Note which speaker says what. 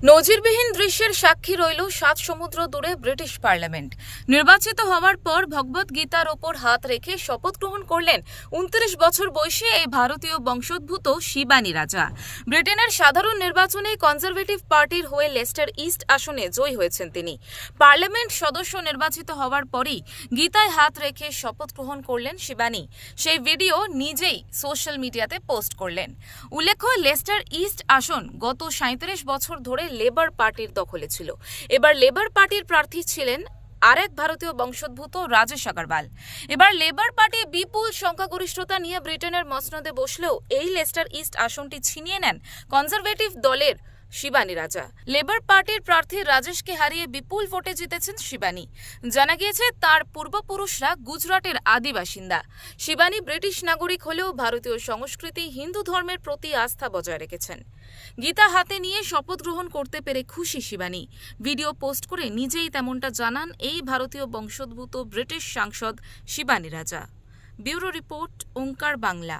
Speaker 1: নজিরবিহীন দৃশ্যের সাক্ষী রইল ৭ সমুদ্র দূরে ব্রিটিশ পার্লামেন্ট। নির্বাচিত হওয়ার পর ভগবত গীতার ওপর হাত রেখে শপথ গ্রহণ করলেন ২৯ বছর বয়সী এই ভারতীয় বংশোদ্ভূত শিবানী রাজা। ব্রিটেনের সাধারণ নির্বাচনে কনজারভেটিভ পার্টির হয়ে লেস্টার ইস্ট আসনে জয়ী হয়েছেন তিনি। পার্লামেন্ট সদস্য নির্বাচিত হওয়ার পরই গীতায় হাত রেখে শপথ গ্রহণ করলেন শিবানী। সেই ভিডিও নিজেই সোশ্যাল মিডিয়াতে পোস্ট করলেন। উল্লেখ্য, লেস্টার ইস্ট আসন গত ৩৭ বছর ধরে লেবার পার্টির দখলে ছিল। এবার লেবার পার্টির প্রার্থী ছিলেন আরেক ভারতীয় বংশোদ্ভূত রাজেশ আগরওয়াল। এবার লেবার পার্টি বিপুল সংখ্যাগরিষ্ঠতা নিয়ে ব্রিটেনের মসনদে বসলেও এই লেস্টার ইস্ট আসনটি ছিনিয়ে নেন কনজারভেটিভ দলের শিবানী রাজা। লেবার পার্টির প্রার্থী রাজেশকে হারিয়ে বিপুল ভোটে জিতেছেন শিবানী। জানা গিয়েছে তার পূর্বপুরুষরা গুজরাটের আদি বাসিন্দা। শিবানী ব্রিটিশ নাগরিক হলেও ভারতীয় সংস্কৃতি, হিন্দু ধর্মের প্রতি আস্থা বজায় রেখেছেন। গীতা হাতে নিয়ে শপথ গ্রহণ করতে পেরে খুশি শিবানী। ভিডিও পোস্ট করে নিজেই তেমনটা জানান এই ভারতীয় বংশোদ্ভূত ব্রিটিশ সাংসদ শিবানী রাজা। ব্যুরো রিপোর্ট, ওঙ্কার বাংলা।